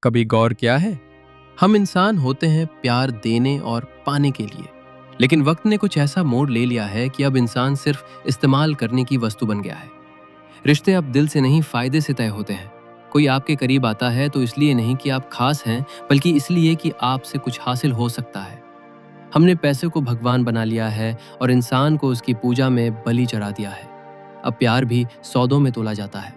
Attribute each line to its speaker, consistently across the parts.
Speaker 1: कभी गौर किया है, हम इंसान होते हैं प्यार देने और पाने के लिए, लेकिन वक्त ने कुछ ऐसा मोड़ ले लिया है कि अब इंसान सिर्फ इस्तेमाल करने की वस्तु बन गया है। रिश्ते अब दिल से नहीं, फायदे से तय होते हैं। कोई आपके करीब आता है तो इसलिए नहीं कि आप खास हैं, बल्कि इसलिए कि आपसे कुछ हासिल हो सकता है। हमने पैसे को भगवान बना लिया है और इंसान को उसकी पूजा में बलि चढ़ा दिया है। अब प्यार भी सौदों में तोला जाता है।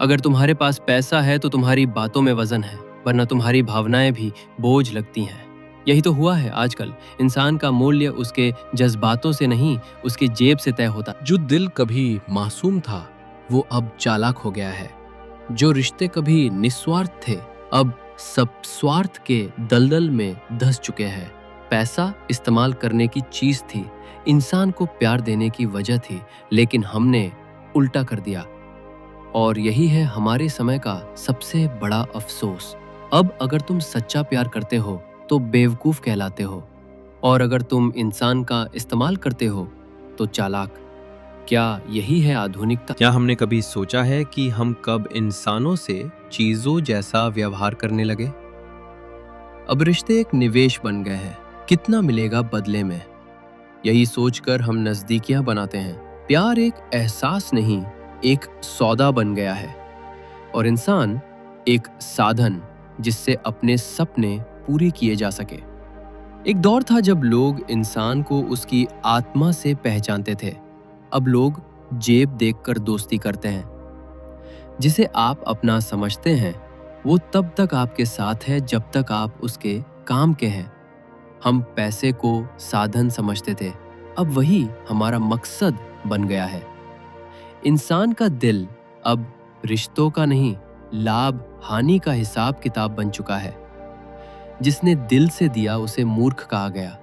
Speaker 1: अगर तुम्हारे पास पैसा है तो तुम्हारी बातों में वजन है, वरना तुम्हारी भावनाएं भी बोझ लगती हैं। यही तो हुआ है आजकल। इंसान का मूल्य उसके जज्बातों से नहीं, उसकी जेब से तय होता है।
Speaker 2: जो दिल कभी मासूम था वो अब चालाक हो गया है। जो रिश्ते कभी निस्वार्थ थे अब सब स्वार्थ के दलदल में धंस चुके हैं। पैसा इस्तेमाल करने की चीज थी, इंसान को प्यार देने की वजह थी, लेकिन हमने उल्टा कर दिया। और यही है हमारे समय का सबसे बड़ा अफसोस। अब अगर तुम सच्चा प्यार करते हो तो बेवकूफ कहलाते हो, और अगर तुम इंसान का इस्तेमाल करते हो तो चालाक। क्या यही है आधुनिकता?
Speaker 1: क्या हमने कभी सोचा है कि हम कब इंसानों से चीजों जैसा व्यवहार करने लगे? अब रिश्ते एक निवेश बन गए हैं, कितना मिलेगा बदले में, यही सोचकर हम नजदीकियां बनाते हैं। प्यार एक एहसास नहीं, एक सौदा बन गया है, और इंसान एक साधन जिससे अपने सपने पूरे किए जा सके। एक दौर था जब लोग इंसान को उसकी आत्मा से पहचानते थे। अब लोग जेब देखकर दोस्ती करते हैं। जिसे आप अपना समझते हैं वो तब तक आपके साथ है जब तक आप उसके काम के हैं। हम पैसे को साधन समझते थे, अब वही हमारा मकसद बन गया है। इंसान का दिल अब रिश्तों का नहीं, लाभ हानि का हिसाब किताब बन चुका है। जिसने दिल से दिया उसे मूर्ख कहा गया,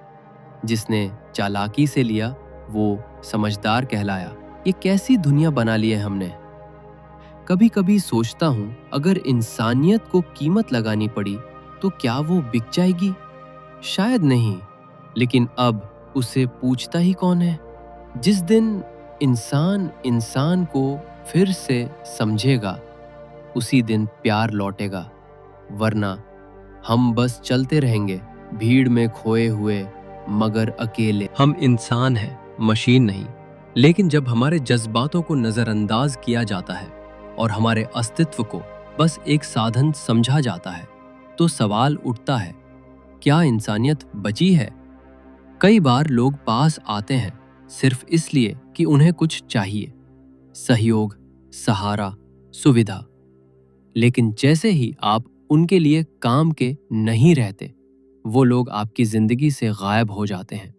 Speaker 1: जिसने चालाकी से लिया वो समझदार कहलाया। ये कैसी दुनिया बना ली है हमने। कभी कभी सोचता हूं, अगर इंसानियत को कीमत लगानी पड़ी तो क्या वो बिक जाएगी? शायद नहीं, लेकिन अब उसे पूछता ही कौन है? जिस दिन इंसान इंसान को फिर से समझेगा उसी दिन प्यार लौटेगा, वरना हम बस चलते रहेंगे भीड़ में खोए हुए मगर अकेले।
Speaker 2: हम इंसान हैं, मशीन नहीं। लेकिन जब हमारे जज्बातों को नजरअंदाज किया जाता है और हमारे अस्तित्व को बस एक साधन समझा जाता है तो सवाल उठता है, क्या इंसानियत बची है? कई बार लोग पास आते हैं सिर्फ इसलिए कि उन्हें कुछ चाहिए, सहयोग, सहारा, सुविधा। लेकिन जैसे ही आप उनके लिए काम के नहीं रहते, वो लोग आपकी जिंदगी से गायब हो जाते हैं।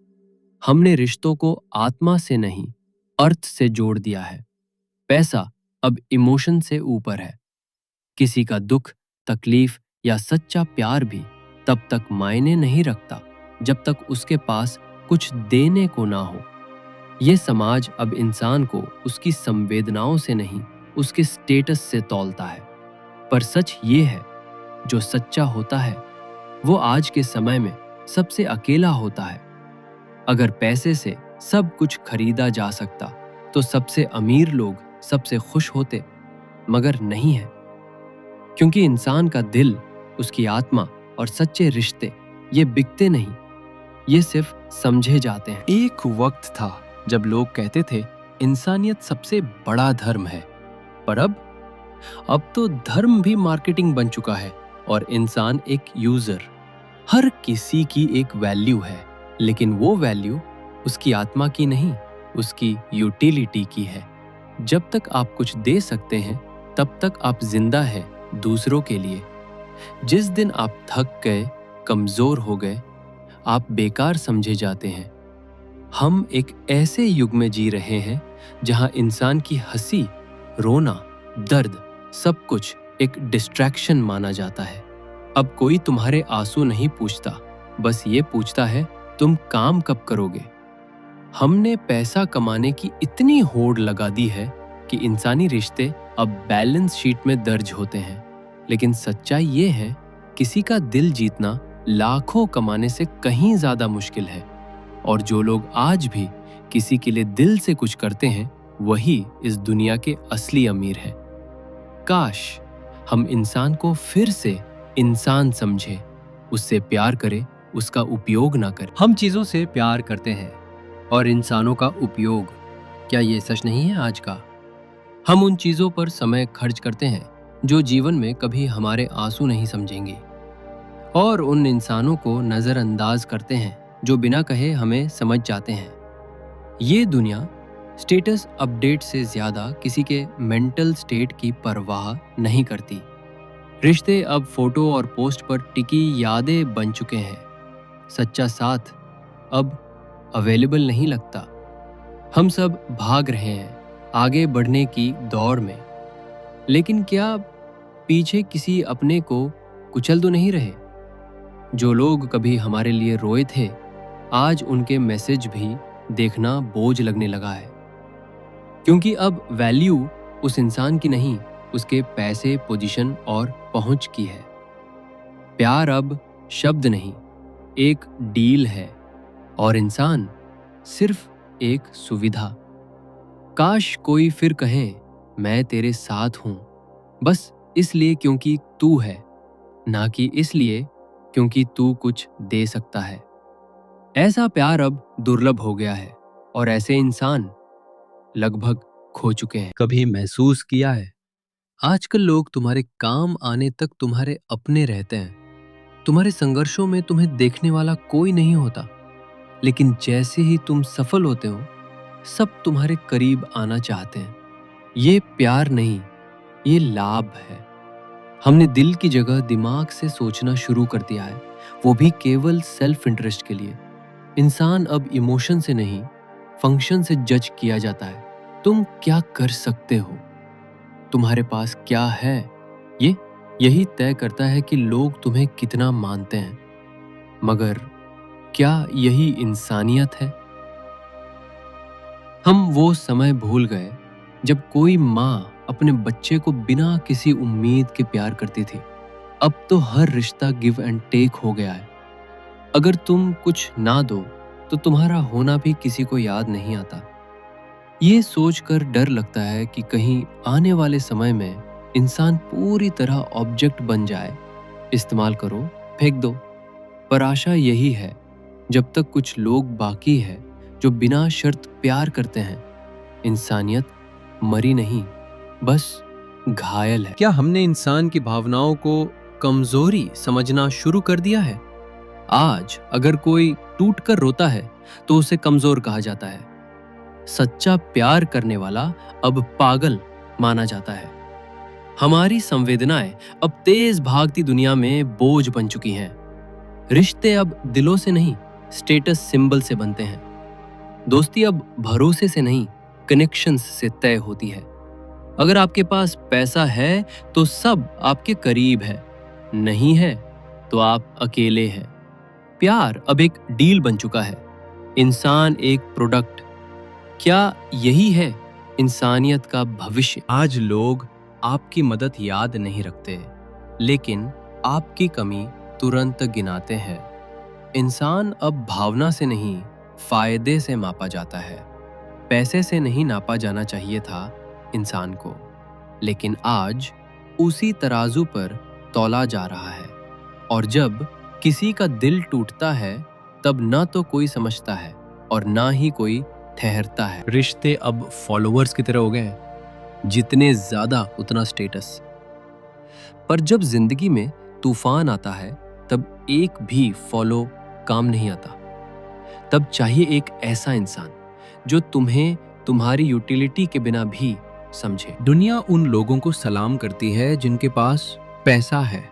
Speaker 2: हमने रिश्तों को आत्मा से नहीं, अर्थ से जोड़ दिया है। पैसा अब इमोशन से ऊपर है। किसी का दुख, तकलीफ या सच्चा प्यार भी तब तक मायने नहीं रखता जब तक उसके पास कुछ देने को ना हो। ये समाज अब इंसान को उसकी संवेदनाओं से नहीं, उसके स्टेटस से तौलता है। पर सच ये है, जो सच्चा होता है वो आज के समय में सबसे अकेला होता है। अगर पैसे से सब कुछ खरीदा जा सकता तो सबसे अमीर लोग सबसे खुश होते, मगर नहीं है। क्योंकि इंसान का दिल, उसकी आत्मा और सच्चे रिश्ते ये बिकते नहीं, ये सिर्फ समझे जाते हैं।
Speaker 1: एक वक्त था जब लोग कहते थे इंसानियत सबसे बड़ा धर्म है, पर अब तो धर्म भी मार्केटिंग बन चुका है और इंसान एक यूजर। हर किसी की एक वैल्यू है, लेकिन वो वैल्यू उसकी आत्मा की नहीं, उसकी यूटिलिटी की है। जब तक आप कुछ दे सकते हैं तब तक आप जिंदा है दूसरों के लिए। जिस दिन आप थक गए, कमजोर हो गए, आप बेकार समझे जाते हैं। हम एक ऐसे युग में जी रहे हैं जहां इंसान की हंसी, रोना, दर्द सब कुछ एक डिस्ट्रैक्शन माना जाता है। अब कोई तुम्हारे आंसू नहीं पूछता, बस ये पूछता है तुम काम कब करोगे। हमने पैसा कमाने की इतनी होड़ लगा दी है कि इंसानी रिश्ते अब बैलेंस शीट में दर्ज होते हैं। लेकिन सच्चाई ये है, किसी का दिल जीतना लाखों कमाने से कहीं ज्यादा मुश्किल है। और जो लोग आज भी किसी के लिए दिल से कुछ करते हैं वही इस दुनिया के असली अमीर हैं। काश हम इंसान को फिर से
Speaker 2: इंसान समझे, उससे प्यार करे, उसका उपयोग ना करे।
Speaker 1: हम चीजों से प्यार करते हैं और इंसानों का उपयोग, क्या ये सच नहीं है आज का? हम उन चीजों पर समय खर्च करते हैं जो जीवन में कभी हमारे आंसू नहीं समझेंगे, और उन इंसानों को नजरअंदाज करते हैं जो बिना कहे हमें समझ जाते हैं। ये दुनिया स्टेटस अपडेट से ज्यादा किसी के मेंटल स्टेट की परवाह नहीं करती। रिश्ते अब फोटो और पोस्ट पर टिकी यादें बन चुके हैं। सच्चा साथ अब अवेलेबल नहीं लगता। हम सब भाग रहे हैं आगे बढ़ने की दौड़ में, लेकिन क्या पीछे किसी अपने को कुचल तो नहीं रहे? जो लोग कभी हमारे लिए रोए थे, आज उनके मैसेज भी देखना बोझ लगने लगा है, क्योंकि अब वैल्यू उस इंसान की नहीं, उसके पैसे, पोजीशन और पहुंच की है। प्यार अब शब्द नहीं, एक डील है, और इंसान सिर्फ एक सुविधा। काश कोई फिर कहे, मैं तेरे साथ हूं, बस इसलिए क्योंकि तू है, ना कि इसलिए क्योंकि तू कुछ दे सकता है। ऐसा प्यार अब दुर्लभ हो गया है, और ऐसे इंसान लगभग खो चुके हैं।
Speaker 2: कभी महसूस किया है, आजकल लोग तुम्हारे काम आने तक तुम्हारे अपने रहते हैं। तुम्हारे संघर्षों में तुम्हें देखने वाला कोई नहीं होता, लेकिन जैसे ही तुम सफल होते हो, सब तुम्हारे करीब आना चाहते हैं। ये प्यार नहीं, ये लाभ है। हमने दिल की जगह दिमाग से सोचना शुरू कर दिया है, वो भी केवल सेल्फ इंटरेस्ट के लिए। इंसान अब इमोशन से नहीं, फंक्शन से जज किया जाता है। तुम क्या कर सकते हो, तुम्हारे पास क्या है, ये यही तय करता है कि लोग तुम्हें कितना मानते हैं। मगर क्या यही इंसानियत है? हम वो समय भूल गए जब कोई माँ अपने बच्चे को बिना किसी उम्मीद के प्यार करती थी। अब तो हर रिश्ता गिव एंड टेक हो गया है। अगर तुम कुछ ना दो तो तुम्हारा होना भी किसी को याद नहीं आता। ये सोचकर डर लगता है कि कहीं आने वाले समय में इंसान पूरी तरह ऑब्जेक्ट बन जाए। इस्तेमाल करो, फेंक दो। पर आशा यही है, जब तक कुछ लोग बाकी है जो बिना शर्त प्यार करते हैं, इंसानियत मरी नहीं, बस घायल है। क्या हमने इंसान की भावनाओं को कमजोरी समझना शुरू कर दिया है? आज अगर कोई टूटकर रोता है तो उसे कमजोर कहा जाता है। सच्चा प्यार करने वाला अब पागल माना जाता है। हमारी संवेदनाएं अब तेज भागती दुनिया में बोझ बन चुकी हैं। रिश्ते अब दिलों से नहीं, स्टेटस सिंबल से बनते हैं। दोस्ती अब भरोसे से नहीं, कनेक्शंस से तय होती है। अगर आपके पास पैसा है तो सब आपके करीब है, नहीं है तो आप अकेले हैं। प्यार अब एक डील बन चुका है, इंसान एक प्रोडक्ट। क्या यही है इंसानियत का भविष्य? आज लोग आपकी मदद याद नहीं रखते, लेकिन आपकी कमी तुरंत गिनाते हैं। इंसान अब भावना से नहीं, फायदे से मापा जाता है। पैसे से नहीं नापा जाना चाहिए था इंसान को, लेकिन आज उसी तराजू पर तौला जा रहा है। और जब किसी का दिल टूटता है, तब ना तो कोई समझता है और ना ही कोई ठहरता है। रिश्ते अब फॉलोअर्स की तरह हो गए हैं, जितने ज्यादा उतना स्टेटस। पर जब जिंदगी में तूफान आता है, तब एक भी फॉलो काम नहीं आता। तब चाहिए एक ऐसा इंसान जो तुम्हें तुम्हारी यूटिलिटी के बिना भी समझे।
Speaker 1: दुनिया उन लोगों को सलाम करती है जिनके पास पैसा है,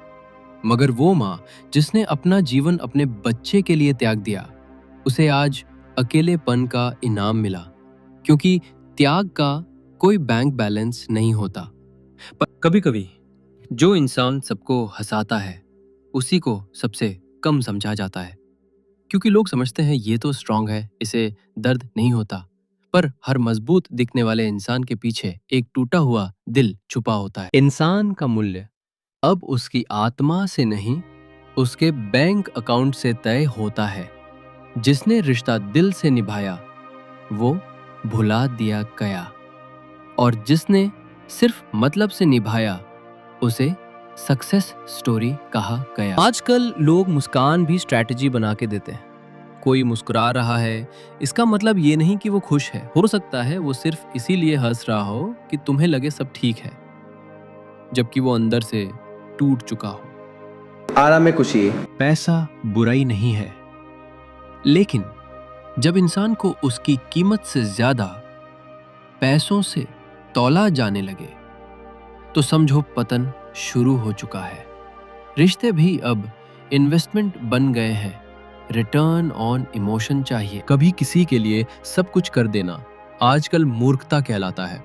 Speaker 1: मगर वो माँ जिसने अपना जीवन अपने बच्चे के लिए त्याग दिया, उसे आज अकेलेपन का इनाम मिला, क्योंकि त्याग का कोई बैंक बैलेंस नहीं होता। पर कभी कभी जो इंसान सबको हंसाता है, उसी को सबसे कम समझा जाता है, क्योंकि लोग समझते हैं ये तो स्ट्रांग है, इसे दर्द नहीं होता। पर हर मजबूत दिखने वाले इंसान के पीछे एक टूटा हुआ दिल छुपा होता है। इंसान का मूल्य अब उसकी आत्मा से नहीं, उसके बैंक अकाउंट से तय होता है। जिसने रिश्ता दिल से निभाया, वो भुला दिया गया, और जिसने सिर्फ मतलब से निभाया, उसे सक्सेस स्टोरी कहा गया।
Speaker 2: आजकल लोग मुस्कान भी स्ट्रैटेजी बना के देते हैं। कोई मुस्कुरा रहा है, इसका मतलब ये नहीं कि वो खुश है। हो सकता है वो सिर्फ इसीलिए हंस रहा हो कि तुम्हें लगे सब ठीक है, जबकि वो अंदर से टूट चुका हो।
Speaker 3: आराम में खुशी।
Speaker 1: पैसा बुराई नहीं है, लेकिन जब इंसान को उसकी कीमत से ज्यादा पैसों से तौला जाने लगे तो समझो पतन शुरू हो चुका है। रिश्ते भी अब इन्वेस्टमेंट बन गए हैं। रिटर्न ऑन इमोशन चाहिए।
Speaker 2: कभी किसी के लिए सब कुछ कर देना आजकल मूर्खता कहलाता है।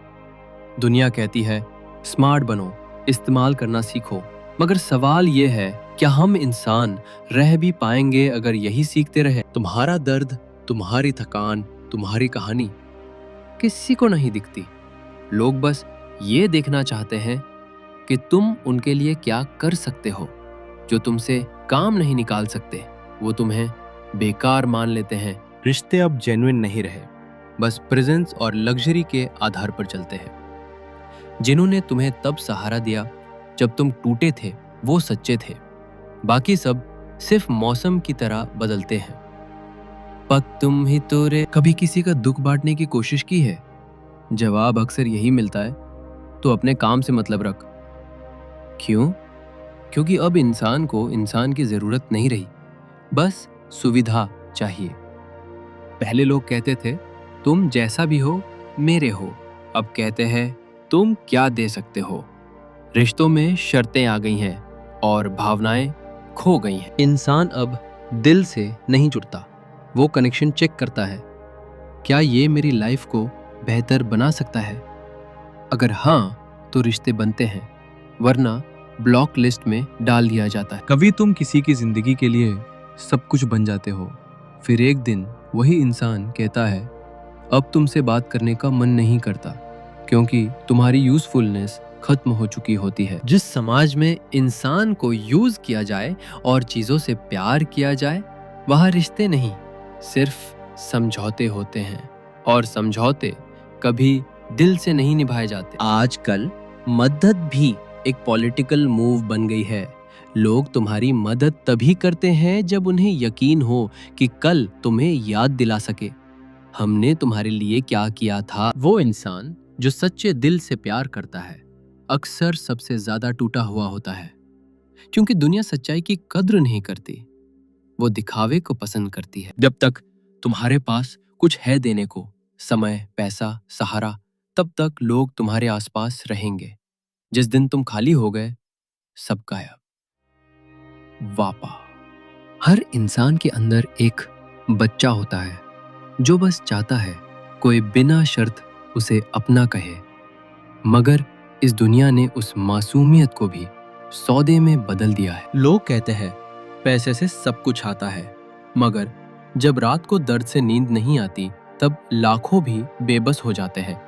Speaker 2: दुनिया कहती है स्मार्ट बनो, इस्तेमाल करना सीखो, मगर सवाल ये है क्या हम इंसान रह भी पाएंगे अगर यही सीखते रहे? तुम्हारा दर्द, तुम्हारी थकान, तुम्हारी कहानी किसी को नहीं दिखती। लोग बस ये देखना चाहते हैं कि तुम उनके लिए क्या कर सकते हो। जो तुमसे काम नहीं निकाल सकते वो तुम्हें बेकार मान लेते हैं।
Speaker 1: रिश्ते अब जेन्युइन नहीं रहे, बस प्रेजेंस और लग्जरी के आधार पर चलते हैं। जिन्होंने तुम्हें तब सहारा दिया जब तुम टूटे थे वो सच्चे थे, बाकी सब सिर्फ मौसम की तरह बदलते हैं। पक तुम ही तो रे। कभी किसी का दुख बांटने की कोशिश की है? जवाब अक्सर यही मिलता है, तो अपने काम से मतलब रख। क्यों? क्योंकि अब इंसान को इंसान की जरूरत नहीं रही, बस सुविधा चाहिए। पहले लोग कहते थे तुम जैसा भी हो मेरे हो, अब कहते हैं तुम क्या दे सकते हो। रिश्तों में शर्तें आ गई हैं और भावनाएं खो गई हैं। इंसान अब दिल से नहीं जुड़ता, वो कनेक्शन चेक करता है, क्या ये मेरी लाइफ को बेहतर बना सकता है? अगर हाँ तो रिश्ते बनते हैं, वरना ब्लॉक लिस्ट में डाल दिया जाता है।
Speaker 2: कभी तुम किसी की जिंदगी के लिए सब कुछ बन जाते हो, फिर एक दिन वही इंसान कहता है अब तुमसे बात करने का मन नहीं करता, क्योंकि तुम्हारी यूजफुलनेस खत्म हो चुकी होती है। जिस समाज में इंसान को यूज किया जाए और चीजों से प्यार किया जाए, वहाँ रिश्ते नहीं सिर्फ समझौते होते हैं, और समझौते कभी दिल से नहीं निभाए जाते। आजकल मदद भी एक पॉलिटिकल मूव बन गई है। लोग तुम्हारी मदद तभी करते हैं जब उन्हें यकीन हो कि कल तुम्हें याद दिला सके हमने तुम्हारे लिए क्या किया था। वो इंसान जो सच्चे दिल से प्यार करता है अक्सर सबसे ज्यादा टूटा हुआ होता है, क्योंकि दुनिया सच्चाई की कद्र नहीं करती, वो दिखावे को पसंद करती है। जब तक तुम्हारे पास कुछ है देने को, समय, पैसा, सहारा, तब तक लोग तुम्हारे आसपास रहेंगे। जिस दिन तुम खाली हो गए, सब गायब। वापा। हर इंसान के अंदर एक बच्चा होता है जो बस चाहता है कोई बिना शर्त उसे अपना कहे, मगर इस दुनिया ने उस मासूमियत को भी सौदे में बदल दिया है। लोग कहते हैं पैसे से सब कुछ आता है, मगर जब रात को दर्द से नींद नहीं आती तब लाखों भी बेबस हो जाते हैं।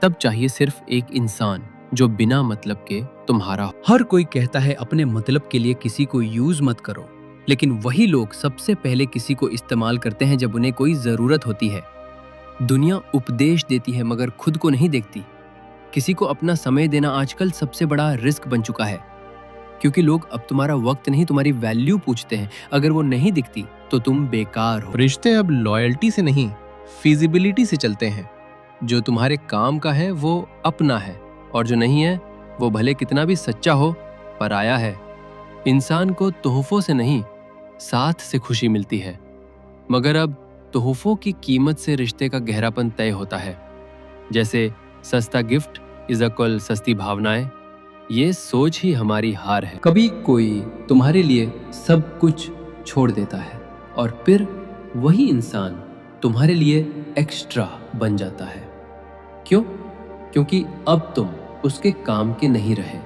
Speaker 2: तब चाहिए सिर्फ एक इंसान जो बिना मतलब के तुम्हारा हो। हर कोई कहता है अपने मतलब के लिए किसी को यूज मत करो, लेकिन वही लोग सबसे पहले किसी को इस्तेमाल करते हैं जब उन्हें कोई जरूरत होती है। दुनिया उपदेश देती है मगर खुद को नहीं देखती। किसी को अपना समय देना आजकल सबसे बड़ा रिस्क बन चुका है, क्योंकि लोग अब तुम्हारा वक्त नहीं तुम्हारी वैल्यू पूछते हैं। अगर वो नहीं दिखती तो तुम बेकार हो। रिश्ते अब लॉयल्टी से नहीं फिजिबिलिटी से चलते हैं। जो तुम्हारे काम का है वो अपना है, और जो नहीं है वो भले कितना भी सच्चा हो पराया है। इंसान को तोहफों से नहीं साथ से खुशी मिलती है, मगर अब तोहफों की कीमत से रिश्ते का गहरापन तय होता है। जैसे सस्ता गिफ्ट इज इक्वल सस्ती भावनाएं। ये सोच ही हमारी हार है। कभी कोई तुम्हारे लिए सब कुछ छोड़ देता है और फिर वही इंसान तुम्हारे लिए एक्स्ट्रा बन जाता है। क्यों? क्योंकि अब तुम उसके काम के नहीं रहे।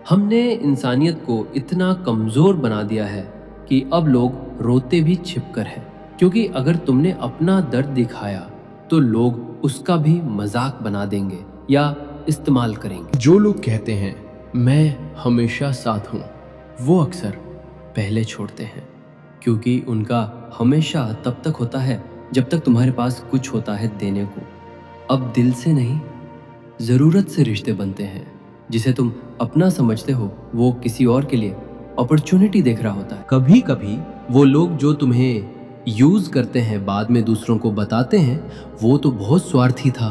Speaker 2: हमने इंसानियत को इतना कमजोर बना दिया है कि अब लोग रोते भी छिपकर हैं, क्योंकि अगर तुमने अपना दर्द दिखाया तो लोग उसका भी मजाक बना देंगे या इस्तेमाल करेंगे। जो लोग कहते हैं मैं हमेशा साथ हूँ, वो अक्सर पहले छोड़ते हैं, क्योंकि उनका हमेशा तब तक होता है जब तक तुम्हारे पास कुछ होता है देने को। अब दिल से नहीं, जरूरत से रिश्ते बनते हैं, जिसे तुम अपना समझते हो वो किसी और के लिए अपॉर्चुनिटी देख रहा होता है।
Speaker 1: कभी कभी वो लोग जो तुम्हें यूज करते हैं बाद में दूसरों को बताते हैं वो तो बहुत स्वार्थी था,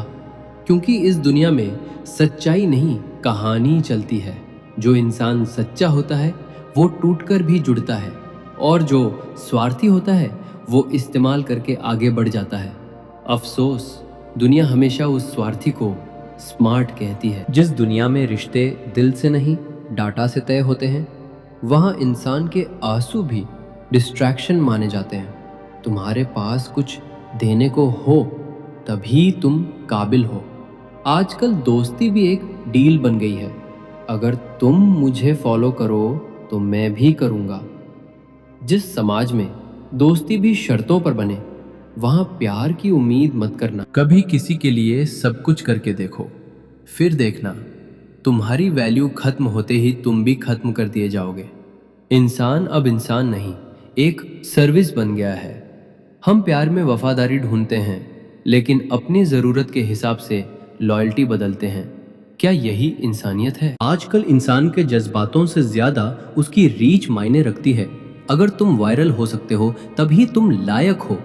Speaker 1: क्योंकि इस दुनिया में सच्चाई नहीं कहानी चलती है। जो इंसान सच्चा होता है वो टूटकर भी जुड़ता है, और जो स्वार्थी होता है वो इस्तेमाल करके आगे बढ़ जाता है। अफसोस, दुनिया हमेशा उस स्वार्थी को स्मार्ट कहती है। जिस दुनिया में रिश्ते दिल से नहीं डाटा से तय होते हैं, वहाँ इंसान के आंसू भी डिस्ट्रैक्शन माने जाते हैं। तुम्हारे पास कुछ देने को हो तभी तुम काबिल हो। आजकल दोस्ती भी एक डील बन गई है। अगर तुम मुझे फॉलो करो तो मैं भी करूँगा। जिस समाज में दोस्ती भी शर्तों पर बने, वहाँ प्यार की उम्मीद मत करना। कभी किसी के लिए सब कुछ करके देखो, फिर देखना तुम्हारी वैल्यू खत्म होते ही तुम भी खत्म कर दिए जाओगे। इंसान अब इंसान नहीं, एक सर्विस बन गया है। हम प्यार में वफादारी ढूंढते हैं, लेकिन अपनी ज़रूरत के हिसाब से लॉयल्टी बदलते हैं। क्या यही इंसानियत है? आजकल इंसान के जज्बातों से ज़्यादा उसकी रीच मायने रखती है। अगर तुम वायरल हो सकते हो तभी तुम लायक हो,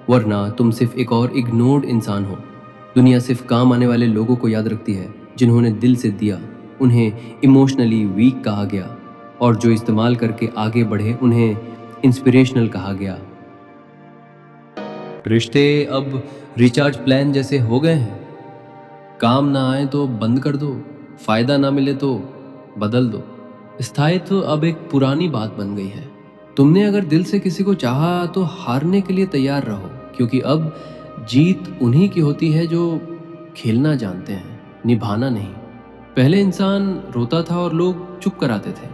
Speaker 1: वरना तुम सिर्फ एक और इग्नोर्ड इंसान हो। दुनिया सिर्फ काम आने वाले लोगों को याद रखती है, जिन्होंने दिल से दिया उन्हें इमोशनली वीक कहा गया, और जो इस्तेमाल करके आगे बढ़े उन्हें इंस्पिरेशनल कहा गया। रिश्ते अब रिचार्ज प्लान जैसे हो गए हैं। काम ना आए तो बंद कर दो, फायदा ना मिले तो बदल दो। स्थायित्व अब एक पुरानी बात बन गई है। तुमने अगर दिल से किसी को चाहा तो हारने के लिए तैयार रहो, क्योंकि अब जीत उन्हीं की होती है जो खेलना जानते हैं, निभाना नहीं। पहले इंसान रोता था और लोग चुप कराते थे,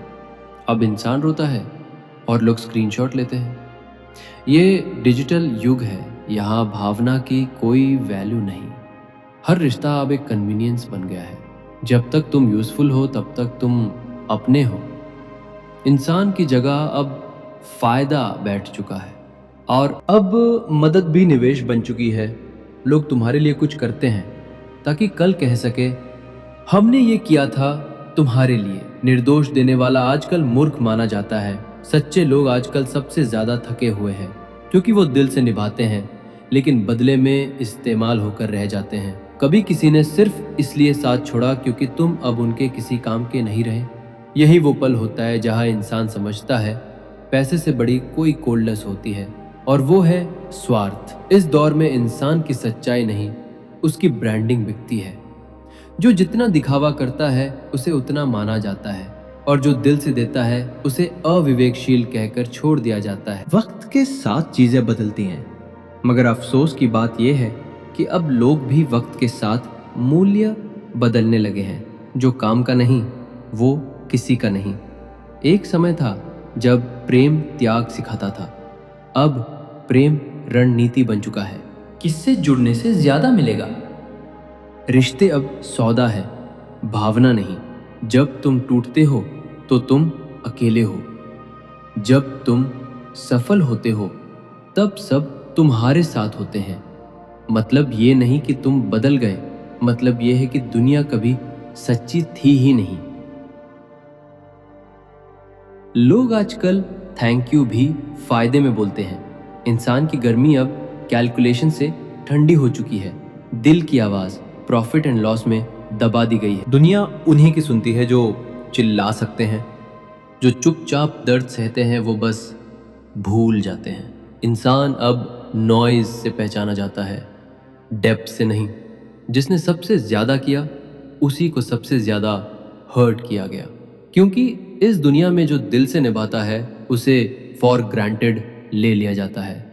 Speaker 1: अब इंसान रोता है और लोग स्क्रीनशॉट लेते हैं। ये डिजिटल युग है, यहाँ भावना की कोई वैल्यू नहीं। हर रिश्ता अब एक कन्वीनियंस बन गया है। जब तक तुम यूजफुल हो तब तक तुम अपने हो। इंसान की जगह अब फायदा बैठ चुका है, और अब मदद भी निवेश बन चुकी है। लोग तुम्हारे लिए कुछ करते हैं ताकि कल कह सके हमने ये किया था तुम्हारे लिए। निर्दोष देने वाला आजकल मूर्ख माना जाता है। सच्चे लोग आजकल सबसे ज्यादा थके हुए हैं, क्योंकि वो दिल से निभाते हैं लेकिन बदले में इस्तेमाल होकर रह जाते हैं। कभी किसी ने सिर्फ इसलिए साथ छोड़ा क्योंकि तुम अब उनके किसी काम के नहीं रहे। यही वो पल होता है जहां इंसान समझता है पैसे से बड़ी कोई कोल्डनेस होती है, और वो है स्वार्थ। इस दौर में इंसान की सच्चाई नहीं, उसकी ब्रांडिंग बिकती है। जो जितना दिखावा करता है उसे उतना माना जाता है, और जो दिल से देता है उसे अविवेकशील कहकर छोड़ दिया जाता है। वक्त के साथ चीजें बदलती हैं, मगर अफसोस की बात यह है कि अब लोग भी वक्त के साथ मूल्य बदलने लगे हैं। जो काम का नहीं वो किसी का नहीं। एक समय था जब प्रेम त्याग सिखाता था, अब प्रेम रणनीति बन चुका है। किससे जुड़ने से ज्यादा मिलेगा? रिश्ते अब सौदा है, भावना नहीं। जब तुम टूटते हो तो तुम अकेले हो, जब तुम सफल होते हो तब सब तुम्हारे साथ होते हैं। मतलब ये नहीं कि तुम बदल गए, मतलब ये है कि दुनिया कभी सच्ची थी ही नहीं। लोग आजकल थैंक यू भी फायदे में बोलते हैं। इंसान की गर्मी अब कैलकुलेशन से ठंडी हो चुकी है। दिल की आवाज प्रॉफिट एंड लॉस में दबा दी गई है। दुनिया उन्हीं की सुनती है जो चिल्ला सकते हैं। जो चुपचाप दर्द सहते हैं वो बस भूल जाते हैं। इंसान अब नॉइज से पहचाना जाता है, डेप्थ से नहीं। जिसने सबसे ज्यादा किया उसी को सबसे ज्यादा हर्ट किया गया, क्योंकि इस दुनिया में जो दिल से निभाता है उसे फॉर ग्रांटेड ले लिया जाता है,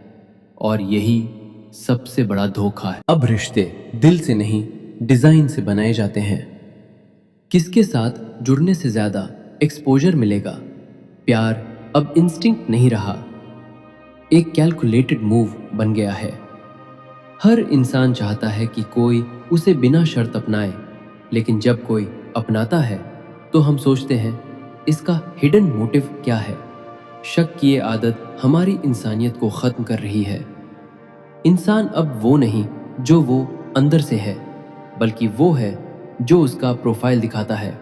Speaker 1: और यही सबसे बड़ा धोखा है। अब रिश्ते दिल से नहीं डिजाइन से बनाए जाते हैं। किसके साथ जुड़ने से ज्यादा एक्सपोजर मिलेगा। प्यार अब इंस्टिंक्ट नहीं रहा, एक कैलकुलेटेड मूव बन गया है। हर इंसान चाहता है कि कोई उसे बिना शर्त अपनाए, लेकिन जब कोई अपनाता है तो हम सोचते हैं इसका हिडन मोटिव क्या है। शक की ये आदत हमारी इंसानियत को खत्म कर रही है। इंसान अब वो नहीं जो वो अंदर से है, बल्कि वो है जो उसका प्रोफाइल दिखाता है।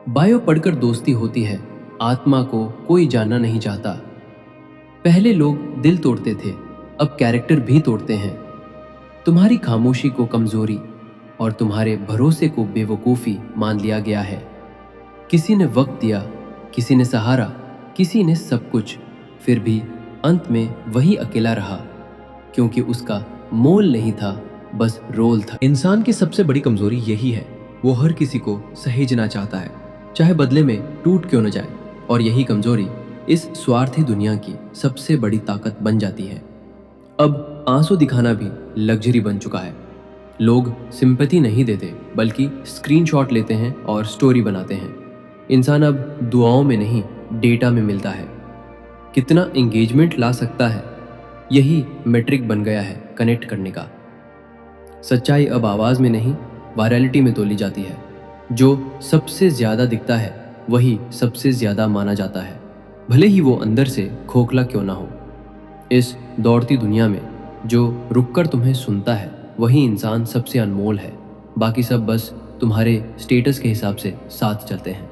Speaker 1: बायो पढ़कर दोस्ती होती है, आत्मा को कोई जानना नहीं चाहता। पहले लोग दिल तोड़ते थे, अब कैरेक्टर भी तोड़ते हैं। तुम्हारी खामोशी को कमजोरी और तुम्हारे भरोसे को बेवकूफ़ी मान लिया गया है। किसी ने वक्त दिया, किसी ने सहारा, किसी ने सब कुछ, फिर भी अंत में वही अकेला रहा, क्योंकि उसका मोल नहीं था, बस रोल था।
Speaker 2: इंसान की सबसे बड़ी कमजोरी यही है, वो हर किसी को सहेजना चाहता है, चाहे बदले में टूट क्यों न जाए। और यही कमजोरी इस स्वार्थी दुनिया की सबसे बड़ी ताकत बन जाती है। अब आंसू दिखाना भी लग्जरी बन चुका है। लोग सिंपैथी नहीं देते, बल्कि स्क्रीनशॉट लेते हैं और स्टोरी बनाते हैं। इंसान अब दुआओं में नहीं, डेटा में मिलता है। कितना एंगेजमेंट ला सकता है, यही मैट्रिक बन गया है कनेक्ट करने का। सच्चाई अब आवाज में नहीं, वायरलिटी में तोली जाती है। जो सबसे ज्यादा दिखता है वही सबसे ज्यादा माना जाता है, भले ही वो अंदर से खोखला क्यों ना हो। इस दौड़ती दुनिया में जो रुककर तुम्हें सुनता है वही इंसान सबसे अनमोल है। बाकी सब बस तुम्हारे स्टेटस के हिसाब से साथ चलते हैं।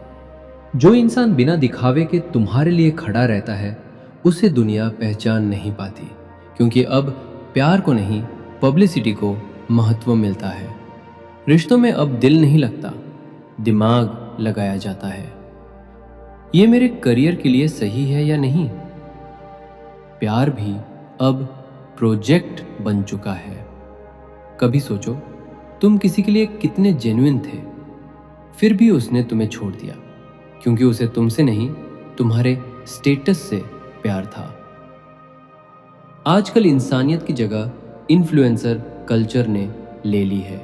Speaker 2: जो इंसान बिना दिखावे के तुम्हारे लिए खड़ा रहता है उसे दुनिया पहचान नहीं पाती, क्योंकि अब प्यार को नहीं, पब्लिसिटी को महत्व मिलता है। रिश्तों में अब दिल नहीं लगता, दिमाग लगाया जाता है। ये मेरे करियर के लिए सही है या नहीं। प्यार भी अब प्रोजेक्ट बन चुका है। कभी सोचो, तुम किसी के लिए कितने जेन्युइन थे, फिर भी उसने तुम्हें छोड़ दिया, क्योंकि उसे तुमसे नहीं, तुम्हारे स्टेटस से प्यार था। आजकल इंसानियत की जगह इन्फ्लुएंसर कल्चर ने ले ली है।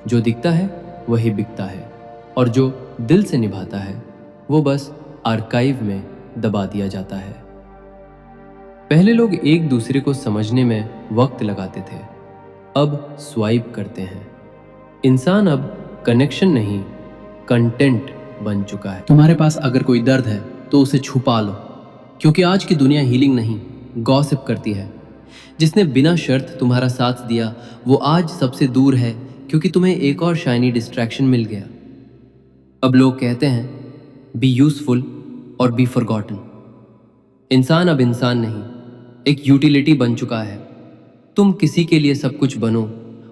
Speaker 2: जो दिखता है वही बिकता है, और जो दिल से निभाता है वो बस आर्काइव में दबा दिया जाता है। पहले लोग एक दूसरे को समझने में वक्त लगाते थे, अब स्वाइप करते हैं। इंसान अब कनेक्शन नहीं, कंटेंट बन चुका है। तुम्हारे पास अगर कोई दर्द है तो उसे छुपा लो, क्योंकि आज की दुनिया हीलिंग नहीं, गॉसिप करती है। जिसने बिना शर्त तुम्हारा साथ दिया वो आज सबसे दूर है, क्योंकि तुम्हें एक और शाइनी डिस्ट्रैक्शन मिल गया। अब लोग कहते हैं बी यूजफुल और बी फॉरगॉटन। इंसान अब इंसान नहीं, एक यूटिलिटी बन चुका है। तुम किसी के लिए सब कुछ बनो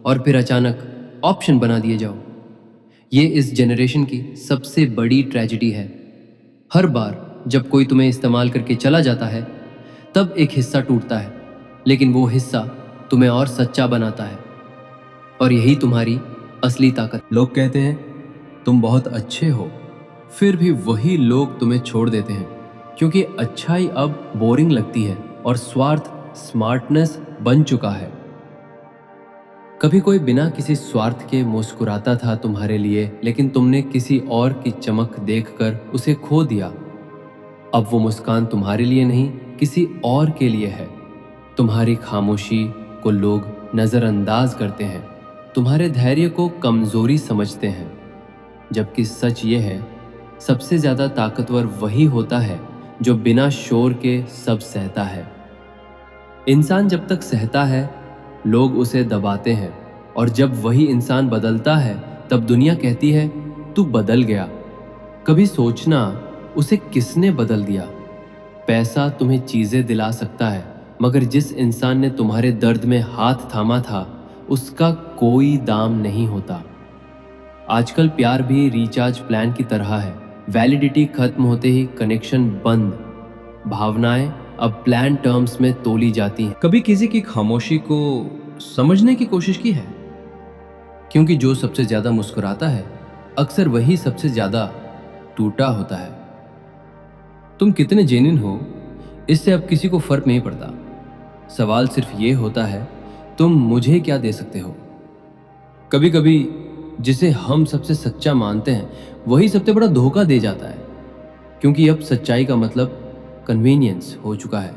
Speaker 2: और फिर अचानक ऑप्शन बना दिए जाओ। ये इस जनरेशन की सबसे बड़ी ट्रेजेडी है। हर बार जब कोई तुम्हें इस्तेमाल करके चला जाता है तब एक हिस्सा टूटता है, लेकिन वो हिस्सा तुम्हें और सच्चा बनाता है। और यही तुम्हारी असली ताकत।
Speaker 1: लोग कहते हैं तुम बहुत अच्छे हो, फिर भी वही लोग तुम्हें छोड़ देते हैं, क्योंकि अच्छाई अब बोरिंग लगती है और स्वार्थ स्मार्टनेस बन चुका है। कभी कोई बिना किसी स्वार्थ के मुस्कुराता था तुम्हारे लिए, लेकिन तुमने किसी और की चमक देखकर उसे खो दिया। अब वो मुस्कान तुम्हारे लिए नहीं, किसी और के लिए है। तुम्हारी खामोशी को लोग नजरअंदाज करते हैं, तुम्हारे धैर्य को कमजोरी समझते हैं, जबकि सच ये है सबसे ज्यादा ताकतवर वही होता है जो बिना शोर के सब सहता है। इंसान जब तक सहता है लोग उसे दबाते हैं, और जब वही इंसान बदलता है तब दुनिया कहती है तू बदल गया। कभी सोचना उसे किसने बदल दिया। पैसा तुम्हें चीजें दिला सकता है, मगर जिस इंसान ने तुम्हारे दर्द में हाथ थामा था उसका कोई दाम नहीं होता। आजकल प्यार भी रिचार्ज प्लान की तरह है। वैलिडिटी खत्म होते ही कनेक्शन बंद। भावनाएं अब प्लान टर्म्स में तोली जाती हैं। कभी किसी की खामोशी को समझने की कोशिश की है? क्योंकि जो सबसे ज्यादा मुस्कुराता है अक्सर वही सबसे ज्यादा टूटा होता है। तुम कितने जेन्युइन हो इससे अब किसी को फर्क नहीं पड़ता। सवाल सिर्फ ये होता है तुम मुझे क्या दे सकते हो। कभी कभी जिसे हम सबसे सच्चा मानते हैं वही सबसे बड़ा धोखा दे जाता है, क्योंकि अब सच्चाई का मतलब कन्वीनियंस हो चुका है।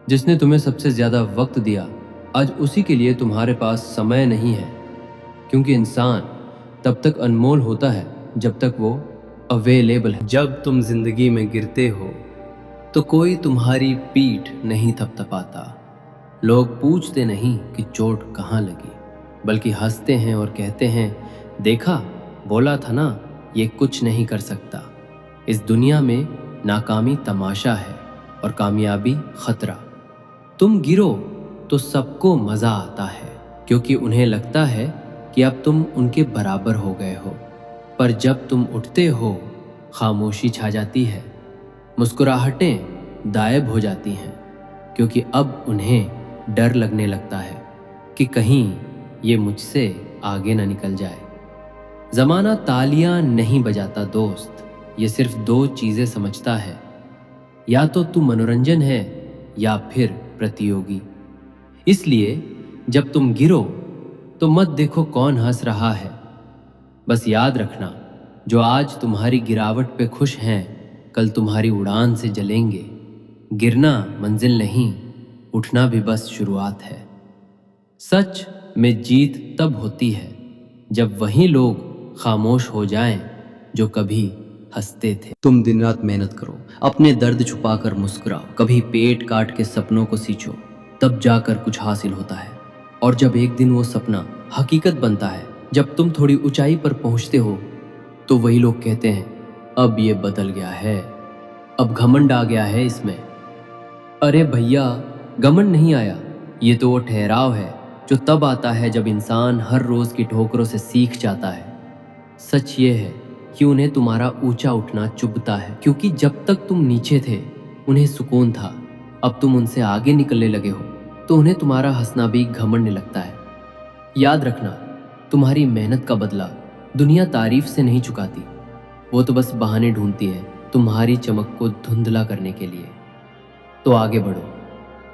Speaker 1: जिसने तुम्हें सबसे ज्यादा वक्त दिया आज उसी के लिए तुम्हारे पास समय नहीं है, क्योंकि इंसान तब तक अनमोल होता है जब तक वो अवेलेबल है। जब तुम जिंदगी में गिरते हो तो कोई तुम्हारी पीठ नहीं थपथपाता। लोग पूछते नहीं कि चोट कहाँ लगी, बल्कि हंसते हैं और कहते हैं देखा बोला था ना ये कुछ नहीं कर सकता। इस दुनिया में नाकामी तमाशा है और कामयाबी खतरा। तुम गिरो तो सबको मजा आता है, क्योंकि उन्हें लगता है कि अब तुम उनके बराबर हो गए हो। पर जब तुम उठते हो, खामोशी छा जाती है, मुस्कुराहटें गायब हो जाती हैं, क्योंकि अब उन्हें डर लगने लगता है कि कहीं ये मुझसे आगे ना निकल जाए। जमाना तालियां नहीं बजाता दोस्त, ये सिर्फ दो चीजें समझता है, या तो तू मनोरंजन है या फिर प्रतियोगी। इसलिए जब तुम गिरो तो मत देखो कौन हंस रहा है, बस याद रखना जो आज तुम्हारी गिरावट पे खुश हैं, कल तुम्हारी उड़ान से जलेंगे। गिरना मंजिल नहीं, उठना भी बस शुरुआत है। सच में जीत तब होती है जब वही लोग खामोश हो जाएं जो कभी हंसते थे।
Speaker 3: तुम दिन रात मेहनत करो, अपने दर्द छुपाकर मुस्कुराओ, कभी पेट काट के सपनों को सींचो, तब जाकर कुछ हासिल होता है। और जब एक दिन वो सपना हकीकत बनता है, जब तुम थोड़ी ऊंचाई पर पहुंचते हो, तो वही लोग कहते हैं अब ये बदल गया है, अब घमंड आ गया है इसमें। अरे भैया, घमंड नहीं आया, ये तो वो ठहराव है जो तब आता है जब इंसान हर रोज की ठोकरों से सीख जाता है। सच ये है कि उन्हें तुम्हारा ऊंचा उठना चुभता है, क्योंकि जब तक तुम नीचे थे उन्हें सुकून था, अब तुम उनसे आगे निकलने लगे हो तो उन्हें तुम्हारा हंसना भी घमंड लगता है। याद रखना, तुम्हारी मेहनत का बदला दुनिया तारीफ से नहीं चुकाती, वो तो बस बहाने ढूंढती है तुम्हारी चमक को धुंधला करने के लिए। तो आगे बढ़ो,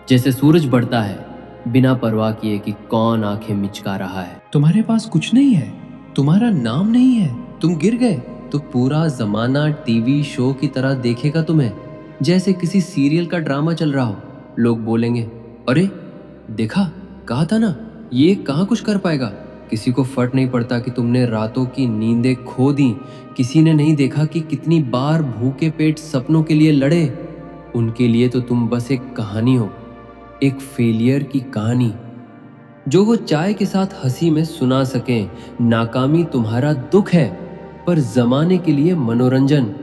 Speaker 3: जैसे सूरज बढ़ता है, बिना परवाह किए कि कौन आंखें मिचका रहा है।
Speaker 2: तुम्हारे पास कुछ नहीं है, तुम्हारा नाम नहीं है, तुम गिर गए
Speaker 1: तो पूरा जमाना टीवी शो की तरह देखेगा तुम्हें, जैसे किसी सीरियल का ड्रामा चल रहा हो। लोग बोलेंगे अरे देखा, कहा था ना ये कहाँ कुछ कर पाएगा। किसी को फर्क नहीं पड़ता कि तुमने रातों की नींदें खो दी, किसी ने नहीं देखा कि कितनी बार भूखे पेट सपनों के लिए लड़े। उनके लिए तो तुम बस एक कहानी हो, एक फेलियर की कहानी जो वो चाय के साथ हंसी में सुना सकें। नाकामी तुम्हारा दुख है, पर जमाने के लिए मनोरंजन।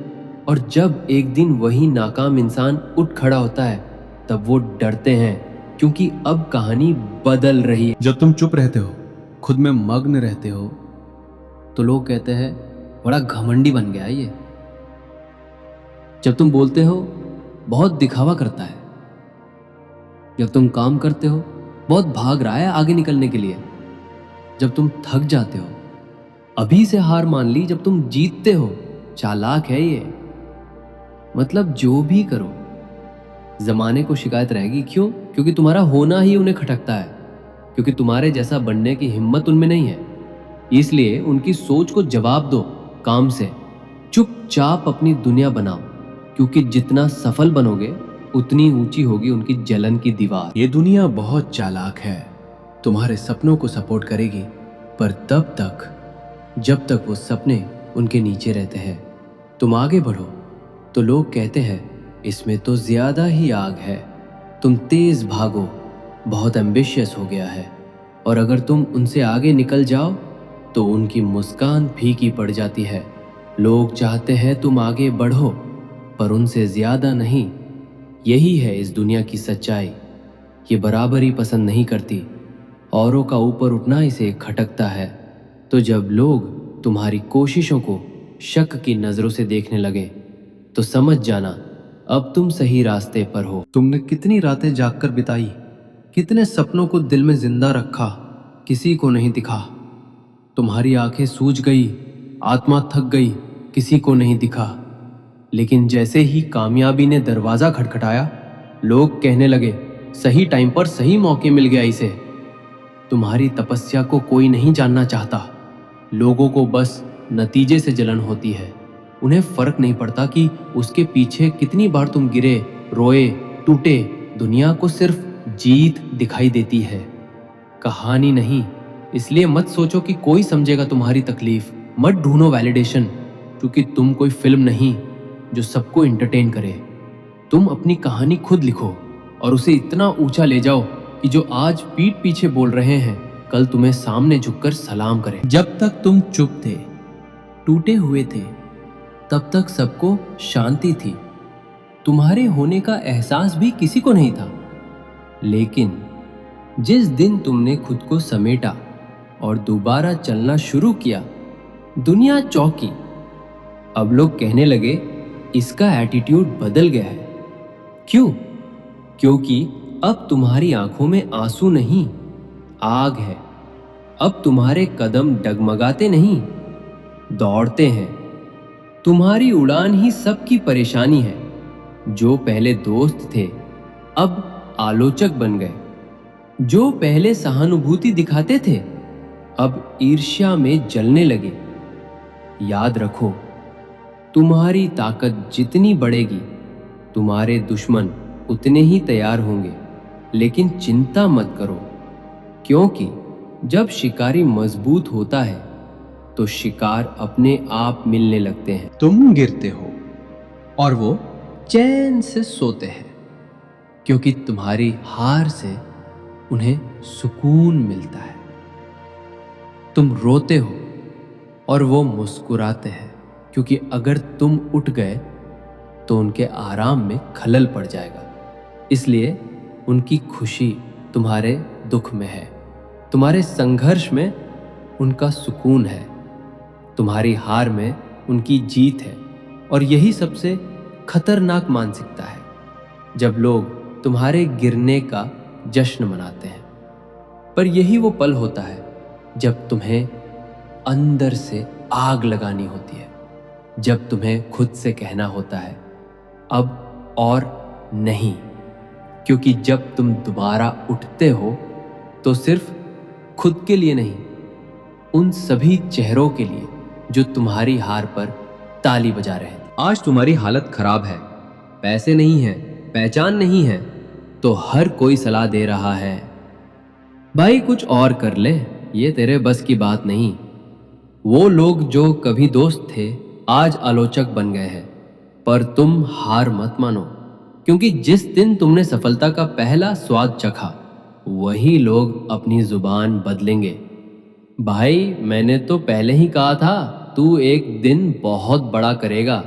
Speaker 1: और जब एक दिन वही नाकाम इंसान उठ खड़ा होता है, तब वो डरते हैं, क्योंकि अब कहानी बदल रही है।
Speaker 4: जब तुम चुप रहते हो, खुद में मग्न रहते हो,
Speaker 1: तो लोग कहते हैं बड़ा घमंडी बन गया है ये। जब तुम बोलते हो, बहुत दिखावा करता है। जब तुम काम करते हो, बहुत भाग रहा है आगे निकलने के लिए। जब तुम थक जाते हो, अभी से हार मान ली। जब तुम जीतते हो, चालाक है ये। मतलब जो भी करो, जमाने को शिकायत रहेगी। क्यों? क्योंकि तुम्हारा होना ही उन्हें खटकता है, क्योंकि तुम्हारे जैसा बनने की हिम्मत उनमें नहीं है। इसलिए उनकी सोच को जवाब दो काम से। चुपचाप अपनी दुनिया बनाओ, क्योंकि जितना सफल बनोगे उतनी ऊंची होगी उनकी जलन की दीवार।
Speaker 4: ये दुनिया बहुत चालाक है, तुम्हारे सपनों को सपोर्ट करेगी, पर तब तक जब तक वो सपने उनके नीचे रहते हैं। तुम आगे बढ़ो तो लोग कहते हैं इसमें तो ज्यादा ही आग है। तुम तेज भागो, बहुत एम्बिशियस हो गया है। और अगर तुम उनसे आगे निकल जाओ तो उनकी मुस्कान फीकी पड़ जाती है। लोग चाहते हैं तुम आगे बढ़ो, पर उनसे ज्यादा नहीं। यही है इस दुनिया की सच्चाई। ये बराबरी पसंद नहीं करती, औरों का ऊपर उठना इसे खटकता है। तो जब लोग तुम्हारी कोशिशों को शक की नजरों से देखने लगे, तो समझ जाना अब तुम सही रास्ते पर हो। तुमने कितनी रातें जागकर बिताई, कितने सपनों को दिल में जिंदा रखा, किसी को नहीं दिखा। तुम्हारी आंखें सूज गई, आत्मा थक गई, किसी को नहीं दिखा। लेकिन जैसे ही कामयाबी ने दरवाजा खटखटाया, लोग कहने लगे सही टाइम पर सही मौके मिल गया इसे। तुम्हारी तपस्या को कोई नहीं जानना चाहता। लोगों को बस नतीजे से जलन होती है। उन्हें फर्क नहीं पड़ता कि उसके पीछे कितनी बार तुम गिरे, रोए, टूटे। दुनिया को सिर्फ जीत दिखाई देती है, कहानी नहीं। इसलिए मत सोचो कि कोई समझेगा तुम्हारी तकलीफ। मत ढूंढो वैलिडेशन, क्योंकि तुम कोई फिल्म नहीं जो सबको एंटरटेन करे। तुम अपनी कहानी खुद लिखो और उसे इतना ऊंचा ले जाओ कि जो आज पीठ पीछे बोल रहे हैं, कल तुम्हें सामने झुककर सलाम करें। जब तक तुम चुप थे,
Speaker 3: टूटे हुए थे, तब तक सबको शांति थी। तुम्हारे होने का एहसास भी किसी को नहीं था। लेकिन जिस दिन तुमने खुद को समेटा और दोबारा चलना शुरू किया, दुनिया चौंकी। अब लोग कहने लगे, इसका एटीट्यूड बदल गया है। क्यों? क्योंकि अब तुम्हारी आंखों में आंसू नहीं, आग है। अब तुम्हारे कदम डगमगाते नहीं, दौड़ते हैं। तुम्हारी उड़ान ही सबकी परेशानी है। जो पहले दोस्त थे, अब आलोचक बन गए। जो पहले सहानुभूति दिखाते थे, अब ईर्ष्या में जलने लगे। याद रखो, तुम्हारी ताकत जितनी बढ़ेगी, तुम्हारे दुश्मन उतने ही तैयार होंगे। लेकिन चिंता मत करो, क्योंकि जब शिकारी मजबूत होता है तो शिकार अपने आप मिलने लगते हैं।
Speaker 4: तुम गिरते हो और वो चैन से सोते हैं, क्योंकि तुम्हारी हार से उन्हें सुकून मिलता है। तुम रोते हो और वो मुस्कुराते हैं, क्योंकि अगर तुम उठ गए तो उनके आराम में खलल पड़ जाएगा। इसलिए उनकी खुशी तुम्हारे दुख में है, तुम्हारे संघर्ष में उनका सुकून है, तुम्हारी हार में उनकी जीत है। और यही सबसे खतरनाक मानसिकता है, जब लोग तुम्हारे गिरने का जश्न मनाते हैं। पर यही वो पल होता है जब तुम्हें अंदर से आग लगानी होती है, जब तुम्हें खुद से कहना होता है, अब और नहीं। क्योंकि जब तुम दोबारा उठते हो तो सिर्फ खुद के लिए नहीं, उन सभी चेहरों के लिए जो तुम्हारी हार पर ताली बजा रहे हैं।
Speaker 3: आज तुम्हारी हालत खराब है, पैसे नहीं हैं, पहचान नहीं है, तो हर कोई सलाह दे रहा है, भाई कुछ और कर ले, ये तेरे बस की बात नहीं। वो लोग जो कभी दोस्त थे, आज आलोचक बन गए हैं। पर तुम हार मत मानो, क्योंकि जिस दिन तुमने सफलता का पहला स्वाद चखा, वही लोग अपनी जुबान बदलेंगे। भाई, मैंने तो पहले ही कहा था, तू एक दिन बहुत बड़ा करेगा।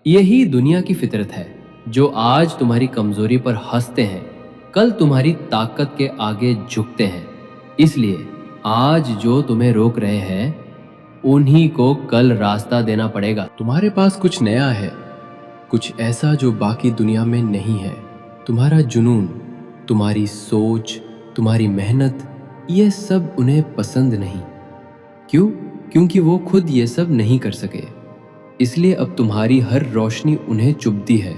Speaker 3: यही दुनिया की फितरत है। जो आज तुम्हारी कमजोरी पर हंसते हैं, कल तुम्हारी ताकत के आगे झुकते हैं। इसलिए आज जो तुम्हें रोक रहे हैं, उन्हीं को कल रास्ता देना पड़ेगा।
Speaker 4: तुम्हारे पास कुछ नया है, कुछ ऐसा जो बाकी दुनिया में नहीं है। तुम्हारा जुनून, तुम्हारी सोच, तुम्हारी मेहनत, ये सब उन्हें पसंद नहीं। क्यों? क्योंकि वो खुद ये सब नहीं कर सके। इसलिए अब तुम्हारी हर रोशनी उन्हें चुभती है,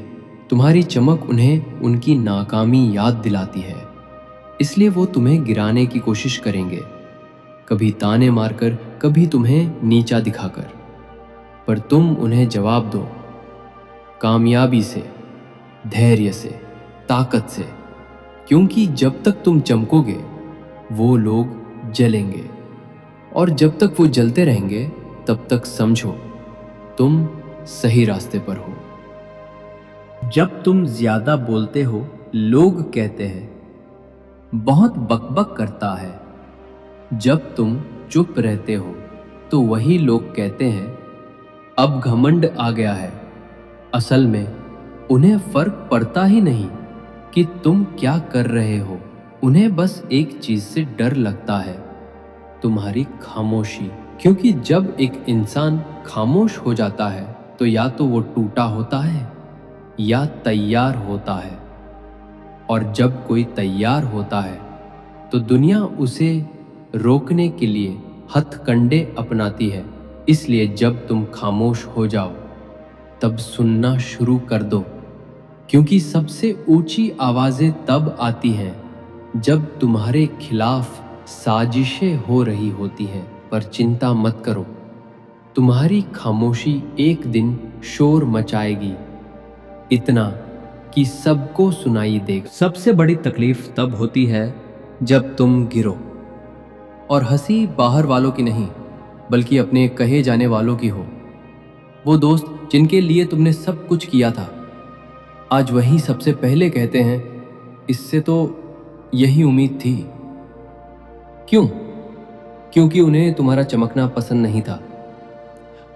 Speaker 4: तुम्हारी चमक उन्हें उनकी नाकामी याद दिलाती है। इसलिए वो तुम्हें गिराने की कोशिश करेंगे, कभी ताने मारकर, कभी तुम्हें नीचा दिखाकर। पर तुम उन्हें जवाब दो, कामयाबी से, धैर्य से, ताकत से। क्योंकि जब तक तुम चमकोगे, वो लोग जलेंगे, और जब तक वो जलते रहेंगे, तब तक समझो तुम सही रास्ते पर हो।
Speaker 3: जब तुम ज्यादा बोलते हो, लोग कहते हैं, बहुत बकबक करता है। जब तुम चुप रहते हो, तो वही लोग कहते हैं, अब घमंड आ गया है। असल में उन्हें फर्क पड़ता ही नहीं कि तुम क्या कर रहे हो। उन्हें बस एक चीज से डर लगता है, तुम्हारी खामोशी। क्योंकि जब एक इंसान खामोश हो जाता है, तो या तो वो टूटा होता है या तैयार होता है। और जब कोई तैयार होता है, तो दुनिया उसे रोकने के लिए हथकंडे अपनाती है। इसलिए जब तुम खामोश हो जाओ, तब सुनना शुरू कर दो, क्योंकि सबसे ऊंची आवाजें तब आती हैं जब तुम्हारे खिलाफ साजिशें हो रही होती हैं। पर चिंता मत करो, तुम्हारी खामोशी एक दिन शोर मचाएगी, इतना कि सबको सुनाई देगा। सबसे बड़ी तकलीफ तब होती है जब तुम गिरो, और हंसी बाहर वालों की नहीं, बल्कि अपने कहे जाने वालों की हो। वो दोस्त जिनके लिए तुमने सब कुछ किया था, आज वही सबसे पहले कहते हैं, इससे तो यही उम्मीद थी। क्यों? क्योंकि उन्हें तुम्हारा चमकना पसंद नहीं था।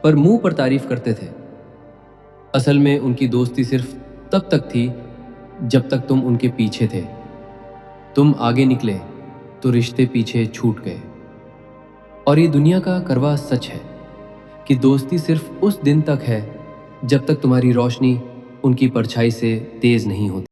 Speaker 3: पर मुंह पर तारीफ करते थे। असल में उनकी दोस्ती सिर्फ तब तक थी जब तक तुम उनके पीछे थे। तुम आगे निकले तो रिश्ते पीछे छूट गए। और ये दुनिया का कड़वा सच है कि दोस्ती सिर्फ उस दिन तक है जब तक तुम्हारी रोशनी उनकी परछाई से तेज नहीं होती।